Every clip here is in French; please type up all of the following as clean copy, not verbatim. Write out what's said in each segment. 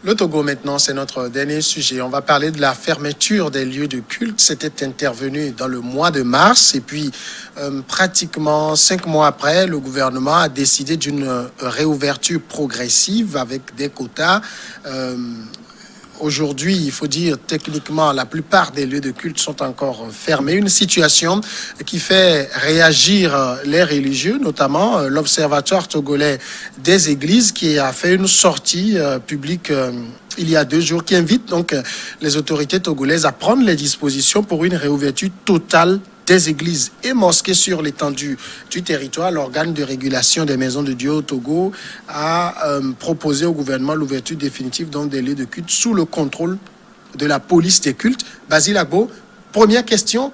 Le Togo maintenant, c'est notre dernier sujet. On va parler de la fermeture des lieux de culte. C'était intervenu dans le mois de mars et puis pratiquement 5 mois après, le gouvernement a décidé d'une réouverture progressive avec des quotas. Aujourd'hui, il faut dire techniquement, la plupart des lieux de culte sont encore fermés. Une situation qui fait réagir les religieux, notamment l'Observatoire togolais des églises qui a fait une sortie publique il y a 2 jours qui invite donc les autorités togolaises à prendre les dispositions pour une réouverture totale des églises et mosquées sur l'étendue du territoire. L'organe de régulation des maisons de Dieu au Togo a proposé au gouvernement l'ouverture définitive donc des lieux de culte sous le contrôle de la police des cultes. Basile Agbo, première question,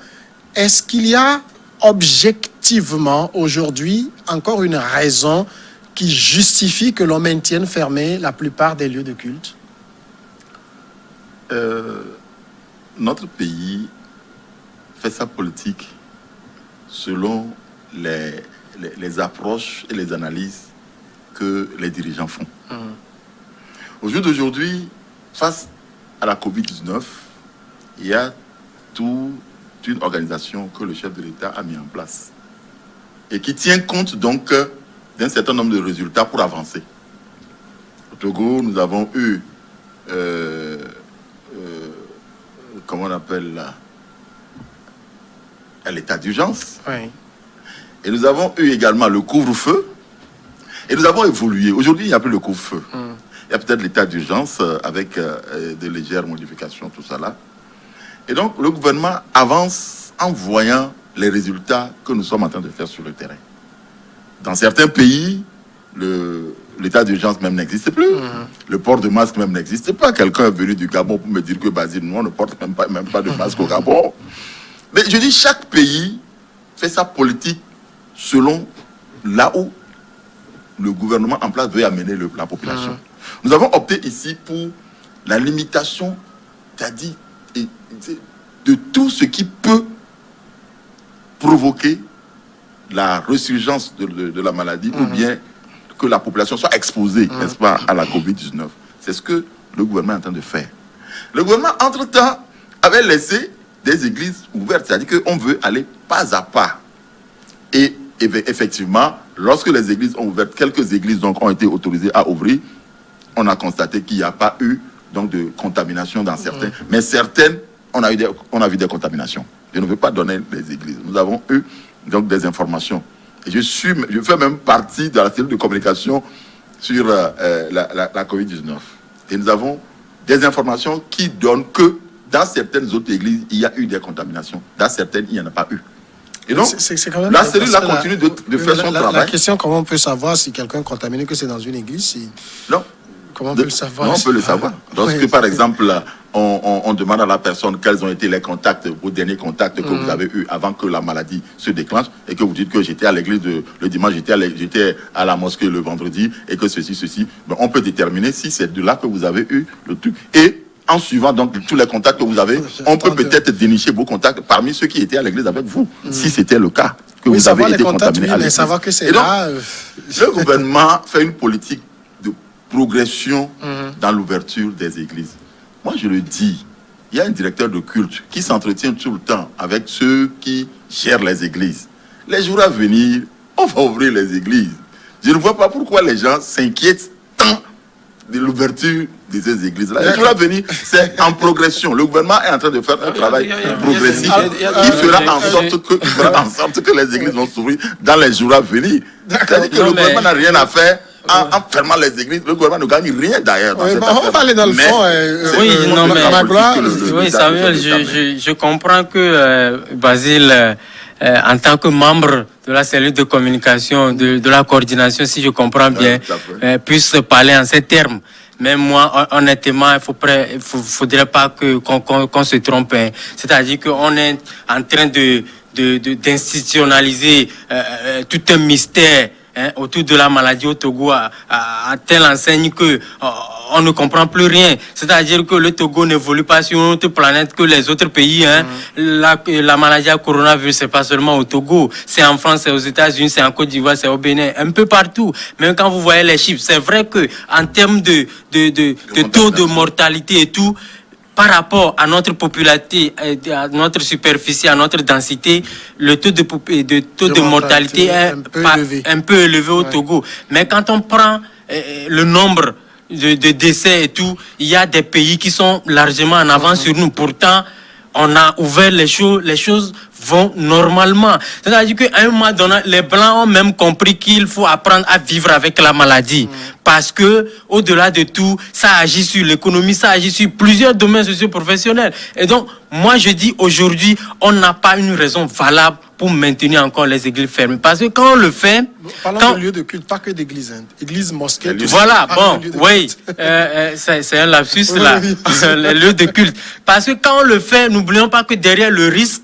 est-ce qu'il y a objectivement aujourd'hui encore une raison qui justifie que l'on maintienne fermés la plupart des lieux de culte? Notre pays fait sa politique selon les approches et les analyses que les dirigeants font. Au jour d'aujourd'hui, face à la Covid-19, il y a toute une organisation que le chef de l'État a mis en place et qui tient compte donc d'un certain nombre de résultats pour avancer. Au Togo, nous avons eu comment on appelle là, à l'état d'urgence. Oui. Et nous avons eu également le couvre-feu. Et nous avons évolué. Aujourd'hui, il n'y a plus le couvre-feu. Il y a peut-être l'état d'urgence avec de légères modifications, tout ça là. Et donc, le gouvernement avance en voyant les résultats que nous sommes en train de faire sur le terrain. Dans certains pays, l'état d'urgence même n'existe plus. Le port de masque même n'existe pas. Quelqu'un est venu du Gabon pour me dire que Basile, nous, on ne porte même pas de masque au Gabon. Mais je dis, chaque pays fait sa politique selon là où le gouvernement en place veut amener la population. Nous avons opté ici pour la limitation, c'est-à-dire de tout ce qui peut provoquer la résurgence de la maladie ou bien que la population soit exposée, n'est-ce pas, à la Covid-19. C'est ce que le gouvernement est en train de faire. Le gouvernement, entre-temps, avait laissé des églises ouvertes, c'est-à-dire qu'on veut aller pas à pas. Et effectivement, lorsque les églises ont ouvert, quelques églises donc ont été autorisées à ouvrir, on a constaté qu'il n'y a pas eu donc de contamination dans certains, mais certaines, on a vu des contaminations. Je ne veux pas donner les églises. Nous avons eu donc des informations. Et je fais même partie de la cellule de communication sur la Covid-19. Et nous avons des informations qui donnent que dans certaines autres églises, il y a eu des contaminations. Dans certaines, il n'y en a pas eu. Et donc, c'est quand même la cellule là continue de faire son travail. La question, comment on peut savoir si quelqu'un est contaminé, que c'est dans une église? Non. Comment on peut le savoir? Non, on peut le savoir. Lorsque, par exemple, on demande à la personne quels ont été les contacts, vos derniers contacts que vous avez eus avant que la maladie se déclenche, et que vous dites que j'étais à l'église le dimanche, j'étais à la mosquée le vendredi, et que ceci, ben, on peut déterminer si c'est de là que vous avez eu le truc. Et en suivant donc tous les contacts que vous avez, on peut peut-être dénicher vos contacts parmi ceux qui étaient à l'église avec vous, si c'était le cas, que vous avez été contaminé à l'église. Savoir que c'est et donc, là, le gouvernement fait une politique de progression dans l'ouverture des églises. Moi, je le dis, il y a un directeur de culte qui s'entretient tout le temps avec ceux qui gèrent les églises. Les jours à venir, on va ouvrir les églises. Je ne vois pas pourquoi les gens s'inquiètent tant de l'ouverture de ces églises-là. Les jours à venir, c'est en progression. Le gouvernement est en train de faire un travail progressif qui fera en sorte que les églises vont s'ouvrir dans les jours à venir. C'est-à-dire que le gouvernement n'a rien à faire. En fermant les églises, le gouvernement ne gagne rien d'ailleurs. On va aller dans le fond. Oui, Samuel, je comprends que Basile, en tant que membre de la cellule de communication, de la coordination, si je comprends bien, puisse parler en ces termes. Mais moi, honnêtement, faudrait pas qu'on se trompe. Hein. C'est-à-dire qu'on est en train d'institutionnaliser tout un mystère autour de la maladie au Togo à telle enseigne que on ne comprend plus rien. C'est-à-dire que le Togo n'évolue pas sur une autre planète que les autres pays. La maladie à coronavirus, c'est pas seulement au Togo, c'est en France, c'est aux États-Unis, c'est en Côte d'Ivoire, c'est au Bénin, un peu partout. Même quand vous voyez les chiffres, c'est vrai que en termes de taux de mortalité et tout, par rapport à notre popularité, à notre superficie, à notre densité, le taux de mortalité est un peu élevé au Togo. Mais quand on prend le nombre de décès et tout, il y a des pays qui sont largement en avance sur nous. Pourtant, on a ouvert les choses vont normalement. C'est-à-dire qu'à un moment donné, les Blancs ont même compris qu'il faut apprendre à vivre avec la maladie. Parce que, au-delà de tout, ça agit sur l'économie, ça agit sur plusieurs domaines socio-professionnels. Et donc, moi, je dis aujourd'hui, on n'a pas une raison valable pour maintenir encore les églises fermées. Parce que quand on le fait... Parlons de lieux de culte, pas que d'églises. Église, mosquée... Voilà, bon, oui, c'est un lapsus là, les lieux de culte. Parce que quand on le fait, n'oublions pas que derrière le risque,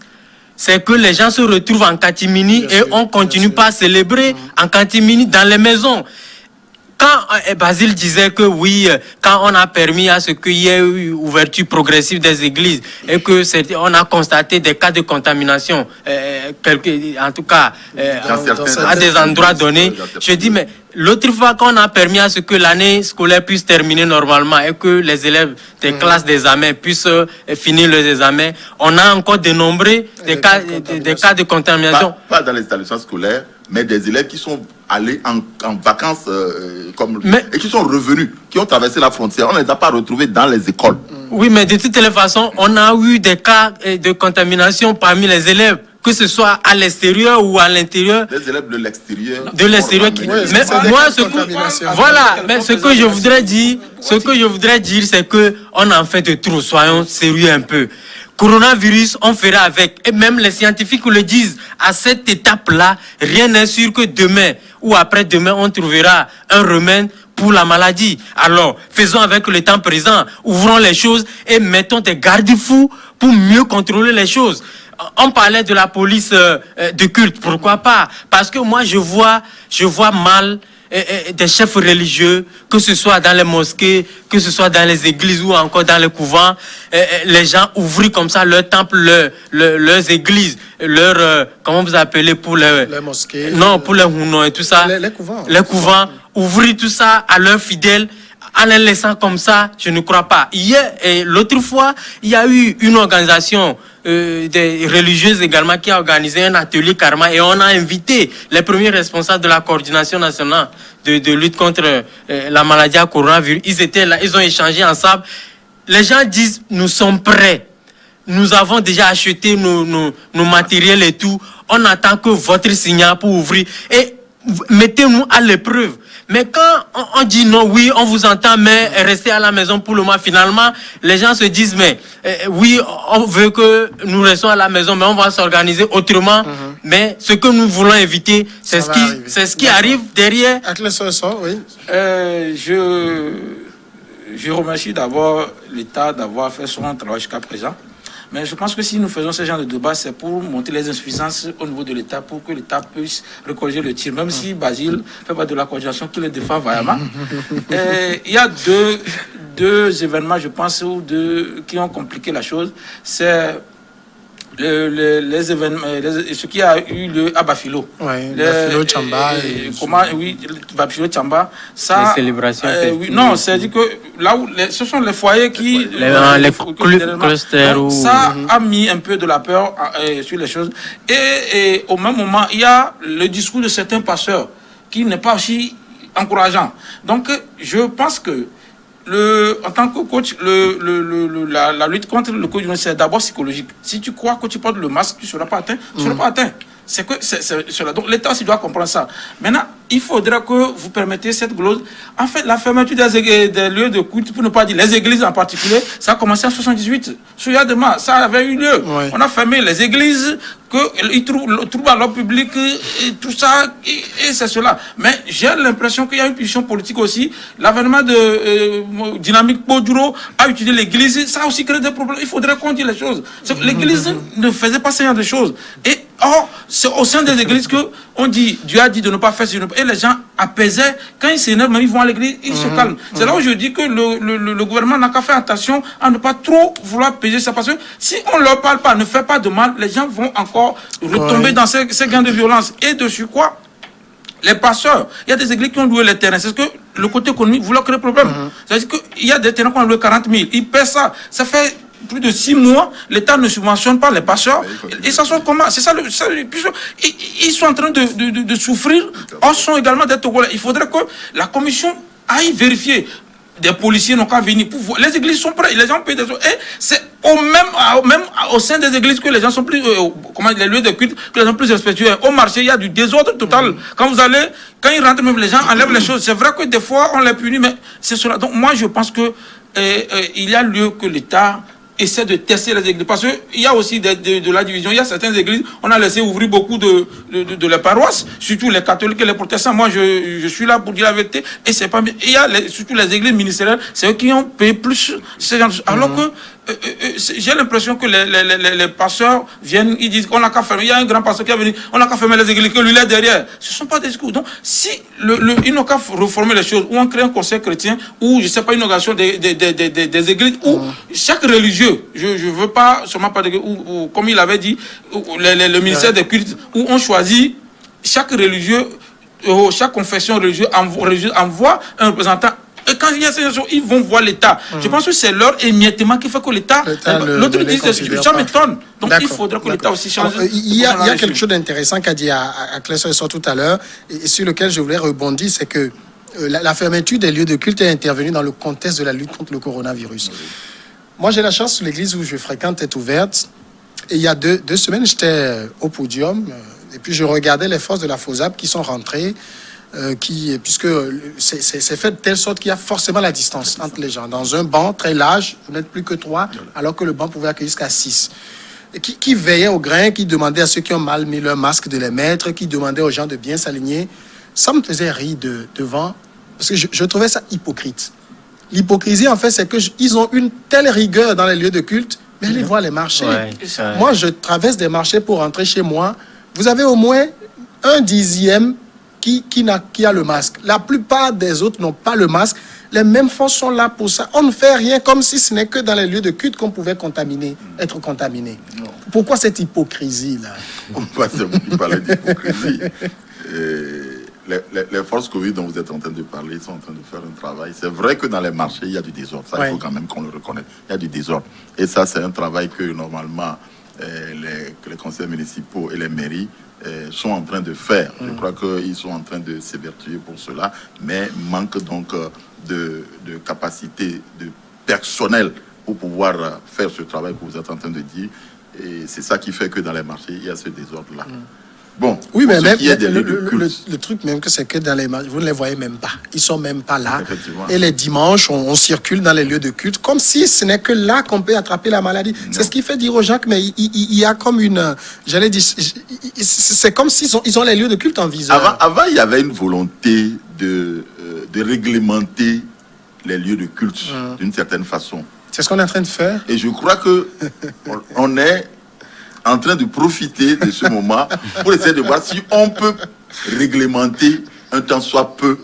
c'est que les gens se retrouvent en catimini et on continue pas à célébrer en catimini dans les maisons. Quand Basile disait que oui, quand on a permis à ce qu'il y ait eu ouverture progressive des églises et que on a constaté des cas de contamination, en tout cas à des endroits donnés, je dis mais l'autre fois qu'on a permis à ce que l'année scolaire puisse terminer normalement et que les élèves des classes d'examen puissent finir les examens, on a encore dénombré des cas de contamination. Pas dans les établissements scolaires, mais des élèves qui sont allés en vacances et qui sont revenus, qui ont traversé la frontière. On ne les a pas retrouvés dans les écoles. Oui, mais de toutes les façons, on a eu des cas de contamination parmi les élèves, que ce soit à l'extérieur ou à l'intérieur. Des élèves de l'extérieur. De l'extérieur. Mais moi, ce que je voudrais dire, c'est que on en fait de trop. Soyons sérieux un peu. Coronavirus, on fera avec. Et même les scientifiques le disent. À cette étape-là, rien n'est sûr que demain ou après-demain, on trouvera un remède pour la maladie. Alors, faisons avec le temps présent. Ouvrons les choses et mettons des garde-fous pour mieux contrôler les choses. On parlait de la police de culte. Pourquoi pas? Parce que moi, je vois mal des chefs religieux, que ce soit dans les mosquées, que ce soit dans les églises ou encore dans les couvents, les gens ouvrent comme ça leurs temples, leurs églises, comment vous appelez pour les mosquées, non, pour les hounos et tout ça, les couvents, ouvrir tout ça à leurs fidèles. En les laissant comme ça, je ne crois pas. Hier et l'autre fois, il y a eu une organisation des religieuses également qui a organisé un atelier karma et on a invité les premiers responsables de la coordination nationale de lutte contre la maladie à coronavirus. Ils étaient là, ils ont échangé ensemble. Les gens disent, nous sommes prêts. Nous avons déjà acheté nos matériels et tout. On attend que votre signal pour ouvrir. Et mettez-nous à l'épreuve. Mais quand on dit non, oui, on vous entend, mais restez à la maison pour le mois, finalement, les gens se disent, mais oui, on veut que nous restons à la maison, mais on va s'organiser autrement. Mais ce que nous voulons éviter, c'est ce qui arrive derrière. Oui. Je remercie d'abord l'État d'avoir fait son travail jusqu'à présent. Mais je pense que si nous faisons ce genre de débat, c'est pour montrer les insuffisances au niveau de l'État, pour que l'État puisse recorriger le tir. Même si Basile fait pas de la coordination qui le défend vaillamment. Il y a deux événements, je pense, qui ont compliqué la chose. C'est les événements, ce qui a eu lieu à Bafilo. Oui, Bafilo Tchamba. Bafilo Tchamba. Ça, les célébrations. Oui, non, c'est-à-dire que là où ce sont les foyers qui. Les clusters. Ça a mis un peu de la peur sur les choses. Et au même moment, il y a le discours de certains pasteurs qui n'est pas aussi encourageant. Donc, je pense que en tant que coach, la lutte contre le Covid, c'est d'abord psychologique. Si tu crois que tu portes le masque, tu ne seras pas atteint. Tu ne seras pas atteint. C'est cela. Donc l'État aussi doit comprendre ça. Maintenant, il faudra que vous permettez cette clause. En fait, la fermeture des lieux de culte, pour ne pas dire les églises en particulier, ça a commencé en 78. Ça avait eu lieu. Oui. On a fermé les églises, qu'ils trouvent à l'ordre public, et tout ça, et c'est cela. Mais j'ai l'impression qu'il y a une pulsion politique aussi. L'avènement de Dynamique Poduro a utilisé l'église, ça a aussi créé des problèmes. Il faudrait qu'on dise les choses. L'église ne faisait pas ce genre de choses. Et Or, c'est au sein des églises que on dit, Dieu a dit de ne pas faire ce, et les gens apaisaient. Quand ils s'énervent, même ils vont à l'église, ils se calment. C'est là où je dis que le gouvernement n'a qu'à faire attention à ne pas trop vouloir peser ça. Parce que si on ne leur parle pas, ne fait pas de mal, les gens vont encore retomber dans ces gains de violence. Et dessus quoi? Les pasteurs, il y a des églises qui ont loué les terrains. C'est ce que le côté économique voulait créer problème. C'est-à-dire qu'il y a des terrains qui ont loué 40 000. Ils paient ça. Ça fait plus de 6 mois, l'État ne subventionne pas les pasteurs. Et ça sort comment? C'est ça, ils sont en train de souffrir. Or, sont également des Togolais. Il faudrait que la commission aille vérifier. Des policiers n'ont qu'à venir pour voir. Les églises sont prêtes, les gens payent des autres. Et c'est même au sein des églises que les gens sont plus, les lieux de culte, que les gens sont plus respectueux. Au marché, il y a du désordre total. Quand ils rentrent, même les gens enlèvent les choses. C'est vrai que des fois, on les punit, mais c'est cela. Donc, moi, je pense que il y a lieu que l'État essaie de tester les églises. Parce qu'il y a aussi de la division. Il y a certaines églises, on a laissé ouvrir beaucoup de les paroisses, surtout les catholiques et les protestants. Moi, je suis là pour dire la vérité. Et c'est pas bien. Il y a surtout les églises ministérielles, c'est eux qui ont payé plus ces gens. Alors que j'ai l'impression que les pasteurs viennent, ils disent qu'on n'a qu'à fermer. Il y a un grand pasteur qui est venu, on n'a qu'à fermer les églises, que lui est derrière. Ce ne sont pas des discours. Donc, si ils n'ont qu'à reformer les choses, ou on crée un conseil chrétien, ou je ne sais pas, une organisation des églises, où chaque religieux, je ne veux pas seulement pas ou comme il avait dit, le ministère des cultes, où on choisit chaque religieux, chaque confession religieuse envoie un représentant. Et quand il y a ces gens, ils vont voir l'État. Je pense que c'est leur émiettement qui fait que l'État... L'autre dit, ça m'étonne. Donc il faudrait que l'État aussi change. Il y a quelque chose d'intéressant qu'a dit à Clé-Soeur tout à l'heure, et sur lequel je voulais rebondir, c'est que la fermeture des lieux de culte est intervenue dans le contexte de la lutte contre le coronavirus. Moi, j'ai la chance, l'église où je fréquente est ouverte. Et il y a deux semaines, j'étais au podium, et puis je regardais les forces de la FOSAP qui sont rentrées, puisque c'est fait de telle sorte qu'il y a forcément la distance entre les gens. Dans un banc très large, vous n'êtes plus que 3, alors que le banc pouvait accueillir jusqu'à 6. Et qui veillait au grain, qui demandait à ceux qui ont mal mis leur masque de les mettre, qui demandait aux gens de bien s'aligner. Ça me faisait rire devant, parce que je trouvais ça hypocrite. L'hypocrisie, en fait, c'est qu'ils ont une telle rigueur dans les lieux de culte, mais allez voir les marchés. Moi, je traverse des marchés pour rentrer chez moi. Vous avez au moins 1/10 qui a le masque. La plupart des autres n'ont pas le masque. Les mêmes forces sont là pour ça. On ne fait rien comme si ce n'est que dans les lieux de culte qu'on pouvait être contaminé. Non. Pourquoi cette hypocrisie-là? On ne peut pas parler d'hypocrisie. Les forces Covid dont vous êtes en train de parler, ils sont en train de faire un travail. C'est vrai que dans les marchés, il y a du désordre. Ça, il faut quand même qu'on le reconnaisse. Il y a du désordre. Et ça, c'est un travail que, normalement, les conseils municipaux et les mairies sont en train de faire. Je crois qu'ils sont en train de s'évertuer pour cela, mais manque donc de capacité, de personnel pour pouvoir faire ce travail que vous êtes en train de dire. Et c'est ça qui fait que dans les marchés, il y a ce désordre-là. Bon, oui, mais même le truc même, c'est que dans les marchés, vous ne les voyez même pas. Ils sont même pas là. Et les dimanches, on circule dans les lieux de culte comme si ce n'est que là qu'on peut attraper la maladie. Non. C'est ce qui fait dire aux gens que mais il y a comme une... J'allais dire, c'est comme s'ils ont les lieux de culte en viseur. Avant, il y avait une volonté de réglementer les lieux de culte d'une certaine façon. C'est ce qu'on est en train de faire. Et je crois que on est en train de profiter de ce moment pour essayer de voir si on peut réglementer un tant soit peu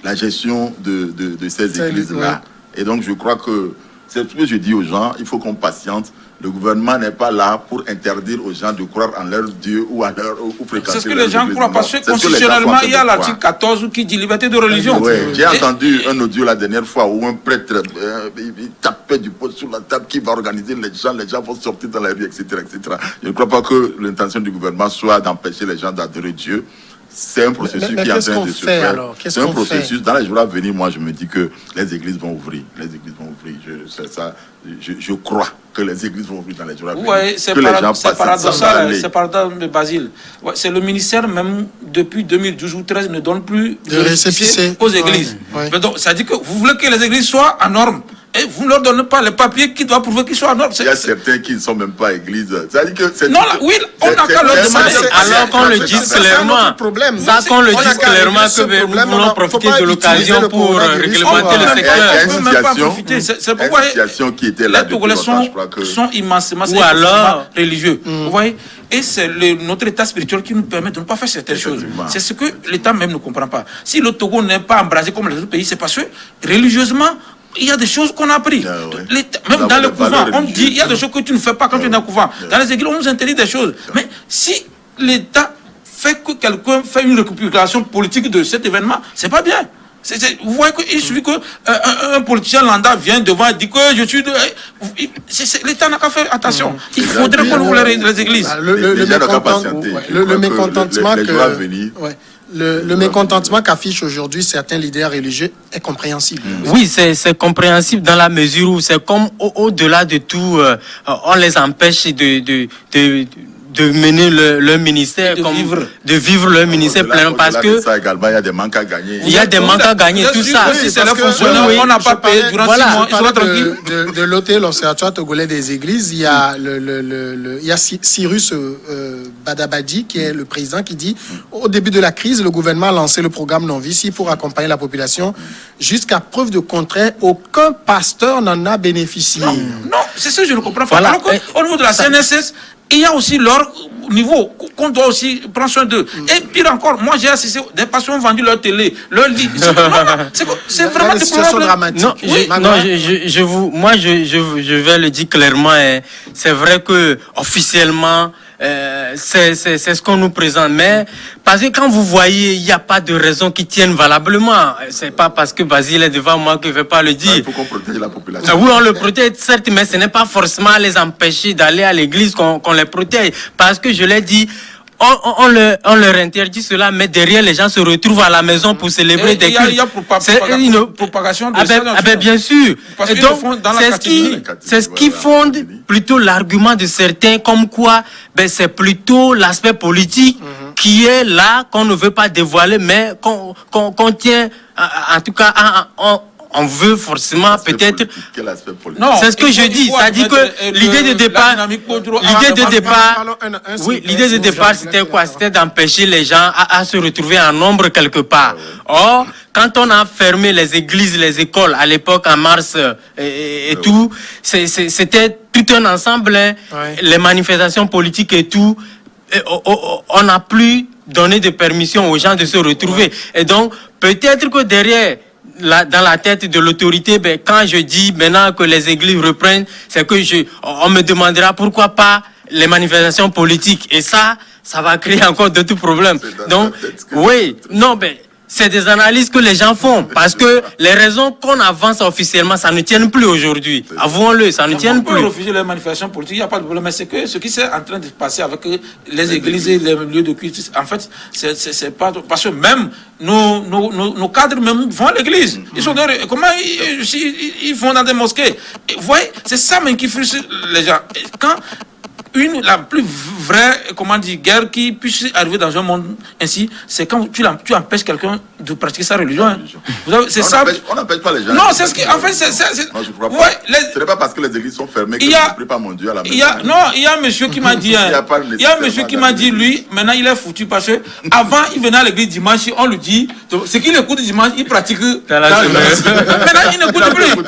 la gestion de ces églises-là. Et donc, je crois que c'est ce que je dis aux gens, il faut qu'on patiente. Le gouvernement n'est pas là pour interdire aux gens de croire en leur Dieu ou à leur fréquenter. C'est ce que les gens croient, parce que constitutionnellement, il y a l'article 14 qui dit liberté de religion. Oui, j'ai entendu un audio la dernière fois où un prêtre il tapait du pot sur la table qui va organiser les gens vont sortir dans la rue, etc., etc. Je ne crois pas que l'intention du gouvernement soit d'empêcher les gens d'adorer Dieu. C'est un processus qui est en train de se faire. C'est un processus. Dans les jours à venir, moi, je me dis que les églises vont ouvrir. Les églises vont ouvrir. Je crois que les églises vont ouvrir dans les jours à venir. Oui, c'est paradoxal. C'est paradoxal, Basile. Ouais, c'est le ministère, même depuis 2012 ou 2013, ne donne plus de récépissé aux églises. Ouais. Donc, ça dit que vous voulez que les églises soient en norme. et vous ne leur donnez pas les papiers qui doivent prouver qu'ils sont en ordre. Il y a certains qui ne sont même pas églises. C'est-à-dire que c'est non, oui, on n'a qu'à leur demander. Alors qu'on le dise clairement, ça qu'on le dise clairement que nous voulons profiter de l'occasion pour réglementer le secteur. C'est pourquoi qui était là les Togolais sont immensément religieux. Vous voyez? Et c'est notre état spirituel qui nous permet de ne pas faire certaines choses. C'est ce que l'État même ne comprend pas. Si le Togo n'est pas embrasé comme les autres pays, c'est parce que religieusement, il y a des choses qu'on a appris. Même dans le couvent, on dit il y a des choses que tu ne fais pas quand tu es dans le couvent. Dans les églises, on nous interdit des choses. Mais si l'État fait que quelqu'un fait une récupération politique de cet événement, c'est pas bien. Vous voyez qu'il suffit qu'un politicien lambda vient devant et dit que je suis... L'État n'a qu'à faire attention. Il faudrait qu'on ouvre les églises. Le mécontentement le mécontentement qu'affichent aujourd'hui certains leaders religieux est compréhensible. Oui, c'est compréhensible dans la mesure où c'est comme au-delà de tout, on les empêche de mener leur ministère, de vivre leur ministère pleinement, parce que ça également, il y a des manques à gagner. Il y a des manques à gagner, tout ça. Si c'est les fonctionnaires, on n'a pas payé durant 6 mois, ils sont tranquilles. De l'OTE, l'Observatoire togolais des églises, il y a il y a Cyrus Badabadi, qui est le président, qui dit au début de la crise, le gouvernement a lancé le programme Non-Vici pour accompagner la population. Jusqu'à preuve de contraire, aucun pasteur n'en a bénéficié. Non, c'est ça que je ne comprends pas. Alors qu'au niveau de la CNSS, il y a aussi leur niveau qu'on doit aussi prendre soin d'eux. Et pire encore, moi j'ai assisté, des patients ont vendu leur télé, leur lit. C'est vraiment déplorable. Je vais le dire clairement. C'est vrai que officiellement, c'est ce qu'on nous présente, mais parce que quand vous voyez, il n'y a pas de raison qui tienne valablement. C'est pas parce que Basile est devant moi que je ne vais pas le dire. Il faut qu'on protège la population. Oui, on le protège, certes, mais ce n'est pas forcément les empêcher d'aller à l'église qu'on les protège. Parce que je l'ai dit, on leur interdit cela, mais derrière, les gens se retrouvent à la maison pour célébrer des cultes. Il y a propagation de ça. Bien sûr. Et donc, c'est ce qui fonde plutôt l'argument de certains, comme quoi c'est plutôt l'aspect politique qui est là, qu'on ne veut pas dévoiler, mais qu'on tient, en tout cas, on veut forcément peut-être... C'est ce que je dis. Ça dit que l'idée de départ... L'idée de départ, c'était quoi? C'était d'empêcher les gens à se retrouver en nombre quelque part. Or, quand on a fermé les églises, les écoles, à l'époque, en mars et tout, c'était tout un ensemble, les manifestations politiques et tout, on n'a plus donné de permission aux gens de se retrouver. Et donc, peut-être que derrière... dans la tête de l'autorité, quand je dis maintenant que les églises reprennent, c'est que on me demandera pourquoi pas les manifestations politiques. Et ça va créer encore d'autres problèmes. Donc, oui, non, c'est des analyses que les gens font. Parce que les raisons qu'on avance officiellement, ça ne tient plus aujourd'hui. Avouons-le, ça ne tient plus. On peut refuser les manifestations politiques, il n'y a pas de problème. Mais c'est que ce qui s'est en train de passer avec les églises et les lieux de culte, en fait, c'est pas... Parce que même nos cadres même vont à l'église. Ils sont comment ils vont dans des mosquées. Et vous voyez, c'est ça même qui frustre les gens. Quand la plus vraie, guerre qui puisse arriver dans un monde ainsi, c'est quand tu empêches quelqu'un de pratiquer sa religion. C'est ça. On n'empêche pas les gens. Non, c'est ce qui, en fait, c'est... Non, je ne crois pas. Ce n'est pas parce que les églises sont fermées que je ne prie pas mon Dieu à la maison. Il y a un monsieur qui m'a dit... Il y a un monsieur qui m'a dit, lui, maintenant il est foutu parce que avant il venait à l'église dimanche, on lui dit, ce qu'il écoute dimanche, il pratique dans la semaine. Maintenant il n'écoute plus. Donc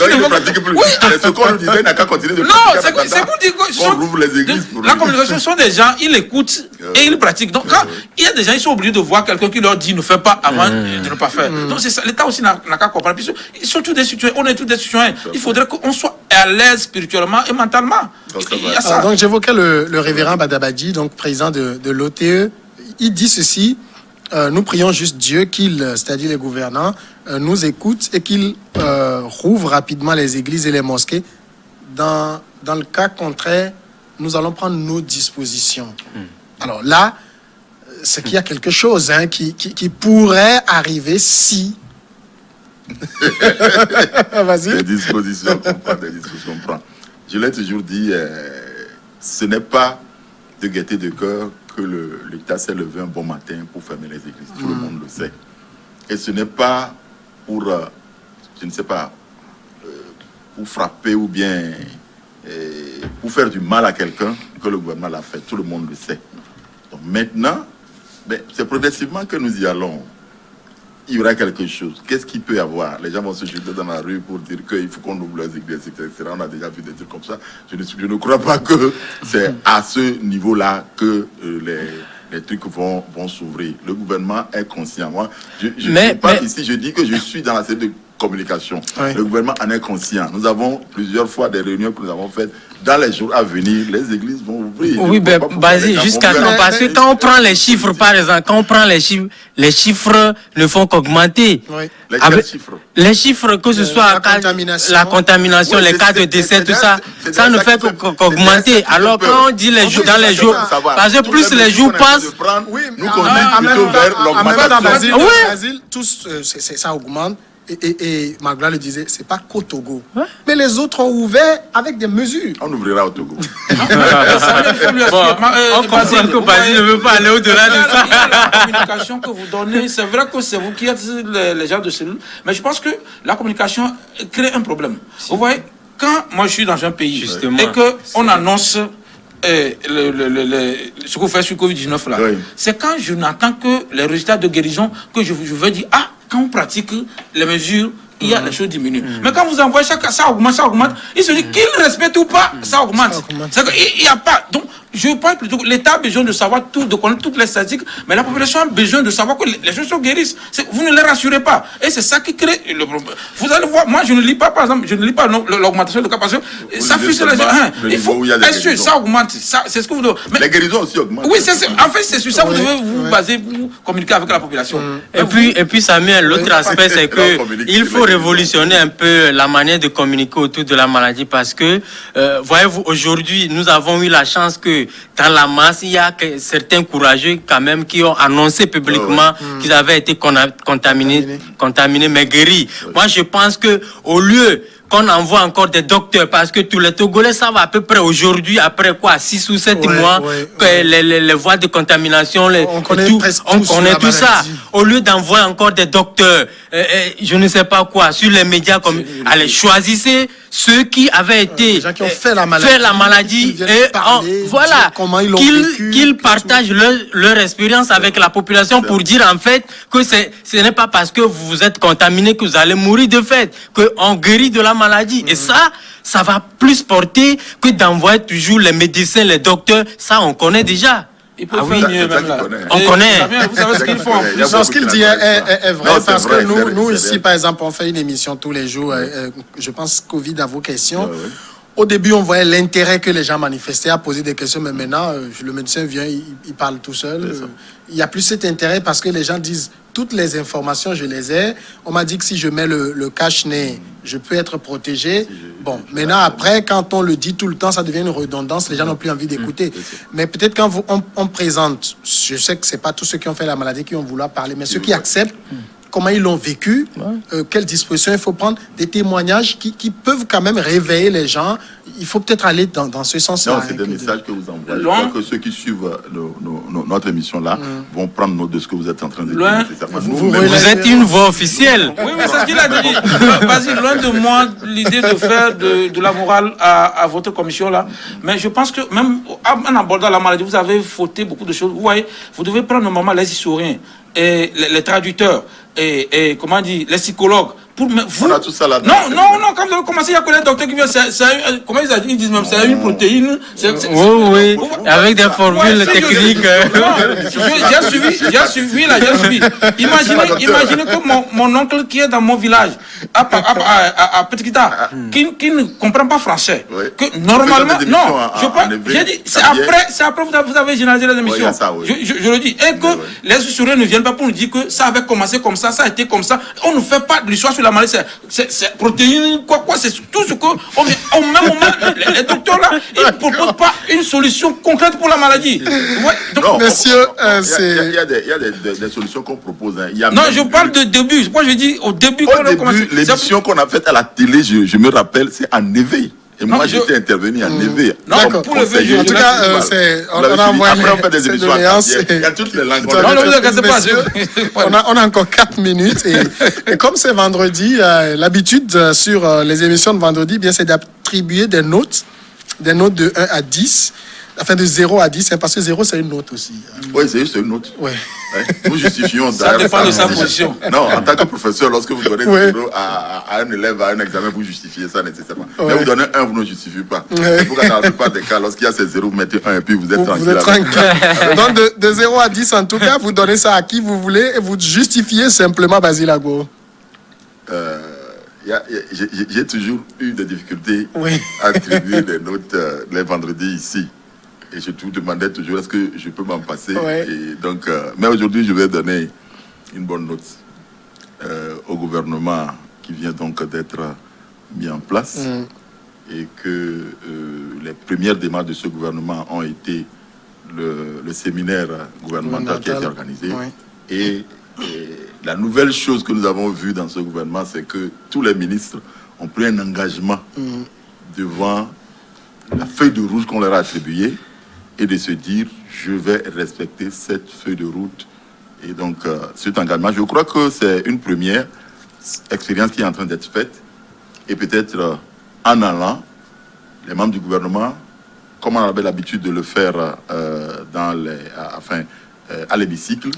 il ne pratique plus. Ce qu'on lui disait, il n'a qu'à continuer de pratiquer. C'est pour dire qu'on rouvre les églises pour la communication sont des gens, ils l'écoutent et ils pratiquent. Donc quand il y a des gens, ils sont obligés de voir quelqu'un qui leur dit ne fais pas avant de ne pas faire. Donc c'est ça, l'État aussi n'a qu'à comprendre. Ils sont tous des citoyens, on est tous des citoyens. Il faudrait qu'on soit à l'aise spirituellement et mentalement. Donc j'évoquais le révérend Badabadi, donc président de l'OTE. Il dit ceci: nous prions juste Dieu c'est-à-dire les gouvernants, nous écoutent et qu'il rouvre rapidement les églises et les mosquées. Dans le cas contraire, nous allons prendre nos dispositions. Alors là, c'est qu'il y a quelque chose qui pourrait arriver si... Vas-y. Des dispositions qu'on prend, Je l'ai toujours dit, ce n'est pas de gaieté de cœur que l'État s'est levé un bon matin pour fermer les églises. Tout le monde le sait. Et ce n'est pas pour je ne sais pas, pour frapper ou bien pour faire du mal à quelqu'un que le gouvernement l'a fait. Tout le monde le sait. Donc maintenant, c'est progressivement que nous y allons. Il y aura quelque chose. Qu'est-ce qu'il peut y avoir? Les gens vont se jeter dans la rue pour dire qu'il faut qu'on ouvre les églises, etc. On a déjà vu des trucs comme ça. Je ne crois pas que c'est à ce niveau-là que les trucs vont s'ouvrir. Le gouvernement est conscient. Moi, ici, je dis que je suis dans la cellule de communication. Oui. Le gouvernement en est conscient. Nous avons plusieurs fois des réunions que nous avons faites. Dans les jours à venir, les églises vont ouvrir. Oui, jusqu'à quand? Parce que quand on prend les chiffres, par exemple, les chiffres ne font qu'augmenter. Oui. Les chiffres? Les chiffres, que ce soit la contamination, oui, les cas de décès, tout ça, ça ne fait qu'augmenter. Alors quand on dit les jours, dans les jours, parce que plus les jours passent, nous conduisons plutôt vers l'augmentation. Au Brésil, tous, ça augmente. Et Magla le disait, c'est pas qu'au Togo. Ouais. Mais les autres ont ouvert avec des mesures. On ouvrira au Togo. On comprend que Basile ne veut pas aller au-delà de ça. La communication que vous donnez, c'est vrai que c'est vous qui êtes les gens de cellules, mais je pense que la communication crée un problème. Vous voyez, quand moi je suis dans un pays justement, et qu'on annonce ce qu'on fait sur Covid-19 là, oui, c'est quand je n'entends que les résultats de guérison que je veux dire, quand on pratique les mesures, il y a les choses diminuent. Mais quand vous envoyez ça augmente, il se dit qu'il respecte ou pas, ça augmente. Il n'y a pas. Donc, je pense plutôt que l'État a besoin de savoir tout, de connaître toutes les statistiques, mais la population a besoin de savoir que les choses se guérissent. Vous ne les rassurez pas. Et c'est ça qui crée le problème. Vous allez voir, moi je ne lis pas, par exemple, l'augmentation de cas parce que ça fuit sur les gens. Il faut être sûr, ça augmente. C'est ce que vous devez. Les guérisons aussi augmentent. Oui, en fait, c'est sur ça que vous devez vous baser pour communiquer avec la population. Et puis Samuel, l'autre aspect, c'est que il faut révolutionner un peu la manière de communiquer autour de la maladie parce que, voyez-vous, aujourd'hui, nous avons eu la chance que dans la masse, il y a certains courageux quand même qui ont annoncé publiquement qu'ils avaient été contaminés, mais guéris. Moi, je pense que au lieu qu'on envoie encore des docteurs, parce que tous les Togolais savent à peu près aujourd'hui, après quoi, 6 ou 7 mois, que les voies de contamination, on connaît tout ça. Au lieu d'envoyer encore des docteurs, je ne sais pas quoi, sur les médias, comme allez, choisissez ceux qui avaient été gens qui ont fait la maladie et parler, voilà, qu'ils partagent leur expérience avec la population pour dire en fait que ce n'est pas parce que vous êtes contaminé que vous allez mourir de fait, qu'on guérit de la maladie. Et ça va plus porter que d'envoyer toujours les médecins, les docteurs. Ça, on connaît déjà. On connaît. Vous savez ce qu'il faut. Ce qu'il dit est vrai, parce que nous ici, par exemple, on fait une émission tous les jours. Je pense Covid à vos questions. Au début, on voyait l'intérêt que les gens manifestaient à poser des questions, mais maintenant, le médecin vient, il parle tout seul. Il n'y a plus cet intérêt parce que les gens disent toutes les informations, je les ai. On m'a dit que si je mets le cache-nez, je peux être protégé. Bon, maintenant, après, quand on le dit tout le temps, ça devient une redondance. Les gens n'ont plus envie d'écouter. Mais peut-être quand on présente, je sais que ce n'est pas tous ceux qui ont fait la maladie qui vont vouloir parler, mais ceux qui acceptent, comment ils l'ont vécu, quelles dispositions il faut prendre, des témoignages qui peuvent quand même réveiller les gens. Il faut peut-être aller dans ce sens-là. C'est des messages que vous envoyez. Je crois que ceux qui suivent notre émission-là vont prendre note de ce que vous êtes en train de dire. Vous êtes une voix officielle. Oui, mais c'est ce qu'il a dit. Vas-y, loin de moi l'idée de faire de la morale à votre commission-là. Mais je pense que même en abordant la maladie, vous avez fauté beaucoup de choses. Vous voyez, vous devez prendre normalement les historiens et les traducteurs et comment dire, les psychologues. On a tout ça là. Non, quand vous avez commencé, il y a des docteurs qui viennent, comment ils disent même, c'est une protéine. Oui, avec des formules techniques. J'ai suivi. Imaginez que mon oncle qui est dans mon village, à Petit Kita, qui ne comprend pas français, que normalement, non, j'ai dit, c'est après vous avez généralisé les émissions. Je le dis, et que les sourires ne viennent pas pour nous dire que ça avait commencé comme ça, ça a été comme ça. On ne fait pas de l'histoire sur la maladie, c'est protéines, quoi, c'est tout ce que, au même moment, les docteurs là, ils ne proposent pas une solution concrète pour la maladie. Messieurs, il y a des solutions qu'on propose. Non, je parle de début. Moi, je dis au début. L'émission qu'on a faite à la télé, je me rappelle, c'est en éveil. Et moi, j'étais intervenu à Neve. Non, pour le VG. En tout cas, on a envoyé. Après, on fait des émissions il y a toutes les langues. Non, ne vous inquiétez pas. On a encore 4 minutes. Et comme c'est vendredi, l'habitude sur les émissions de vendredi, bien, c'est d'attribuer des notes de 1 à 10. Enfin, de 0 à 10, parce que 0, c'est une note aussi. Oui, c'est juste une note. Ouais. Nous justifions. Ça dépend de sa position. Non, en tant que professeur, lorsque vous donnez 0 à un élève à un examen, vous justifiez ça nécessairement. Mais vous donnez 1, vous ne justifiez pas. C'est pourquoi dans la plupart des cas, lorsqu'il y a ces 0, vous mettez 1 et puis vous êtes tranquille. Vous êtes tranquille. Donc, de 0 à 10, en tout cas, vous donnez ça à qui vous voulez et vous justifiez simplement Basile Agbo. J'ai toujours eu des difficultés à attribuer des notes les vendredis ici. Et je te demandais toujours est-ce que je peux m'en passer. Et donc, mais aujourd'hui, je vais donner une bonne note au gouvernement qui vient donc d'être mis en place. Et que les premières démarches de ce gouvernement ont été le séminaire gouvernemental qui a été organisé. Et la nouvelle chose que nous avons vue dans ce gouvernement, c'est que tous les ministres ont pris un engagement devant la feuille de route qu'on leur a attribuée et de se dire, je vais respecter cette feuille de route. Et donc, cet engagement, je crois que c'est une première expérience qui est en train d'être faite. Et peut-être en allant, les membres du gouvernement, comme on avait l'habitude de le faire à l'hémicycle,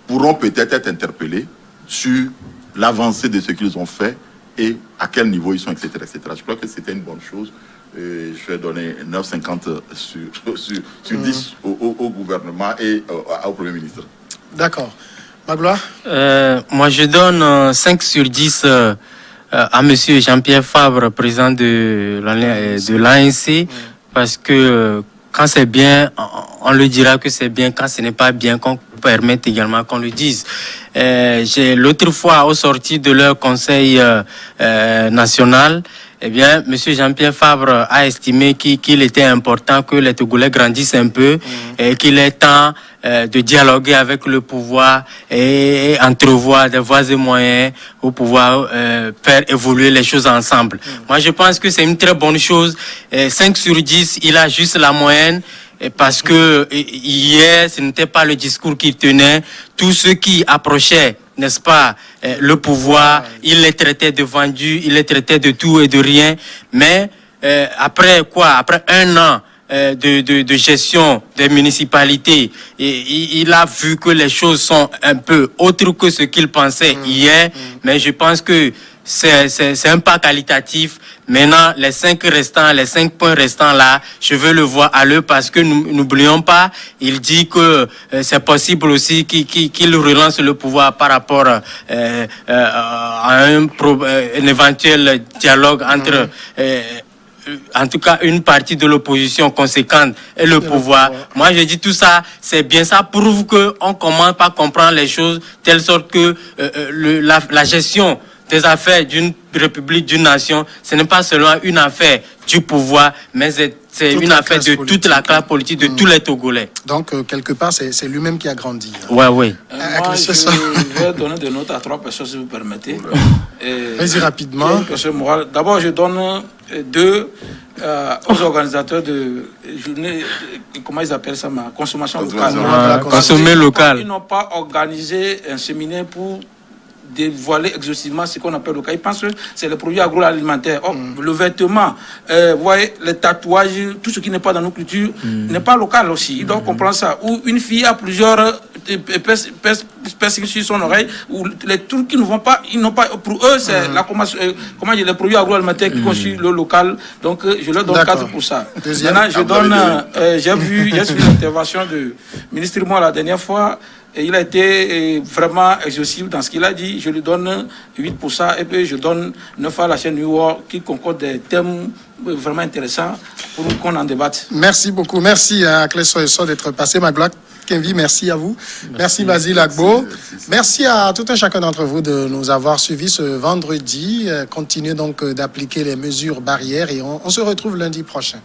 pourront peut-être être interpellés sur l'avancée de ce qu'ils ont fait et à quel niveau ils sont, etc. etc. Je crois que c'était une bonne chose. Et je vais donner 9,50 sur 10 au gouvernement et au Premier ministre. D'accord. Magloire? Moi, je donne 5 sur 10 à M. Jean-Pierre Fabre, président de l'ANC, parce que quand c'est bien, on le dira que c'est bien. Quand ce n'est pas bien, qu'on permette également qu'on le dise. L'autre fois, au sorti de leur conseil national, eh bien, M. Jean-Pierre Fabre a estimé qu'il était important que les Togolais grandissent un peu et qu'il est temps de dialoguer avec le pouvoir et entrevoir des voies et moyens pour pouvoir faire évoluer les choses ensemble. Moi, je pense que c'est une très bonne chose. 5 sur 10, il a juste la moyenne. Parce que hier, ce n'était pas le discours qu'il tenait. Tous ceux qui approchaient, n'est-ce pas, le pouvoir, il les traitait de vendus, il les traitait de tout et de rien. Mais après 1 an de gestion des municipalités, il a vu que les choses sont un peu autres que ce qu'il pensait hier. Mais je pense que c'est un pas qualitatif. Maintenant, les 5 points restants là, je veux le voir à l'œuvre parce que n'oublions pas, il dit que c'est possible aussi qu'il relance le pouvoir par rapport à un éventuel dialogue entre en tout cas une partie de l'opposition conséquente et le pouvoir. Moi, je dis tout ça, c'est bien. Ça prouve qu'on commence par comprendre les choses, telle sorte que la gestion des affaires d'une république, d'une nation, ce n'est pas seulement une affaire du pouvoir, mais c'est une affaire de toute la classe politique, de tous les Togolais. Donc, quelque part, c'est lui-même qui a grandi. Oui. Moi, je vais donner des notes à 3 personnes, si vous permettez. Vas-y rapidement. D'abord, je donne 2 aux organisateurs de journée, comment ils appellent ça, consommation locale. Consommer local. Ils n'ont pas organisé un séminaire pour dévoiler exhaustivement ce qu'on appelle local. Ils pensent que c'est les produits agroalimentaires. Le vêtement, vous voyez, les tatouages, tout ce qui n'est pas dans nos cultures n'est pas local aussi. Ils doivent comprendre ça. Ou une fille a plusieurs perces sur son oreille, ou les trucs qui ne vont pas, ils n'ont pas, pour eux, c'est les produits agroalimentaires qui constituent le local. Donc, je leur donne 4 pour ça. Maintenant, je donne, j'ai suivi l'intervention du ministre Moua la dernière fois. Et il a été vraiment exhaustif dans ce qu'il a dit. Je lui donne 8 pour ça. Et puis je donne 9 à la chaîne New York qui concorde des thèmes vraiment intéressants pour qu'on en débatte. Merci beaucoup. Merci à Cléso Esso d'être passé. Magloire Kenvi, merci à vous. Merci Basile Agbo. Merci à tout un chacun d'entre vous de nous avoir suivis ce vendredi. Continuez donc d'appliquer les mesures barrières et on se retrouve lundi prochain.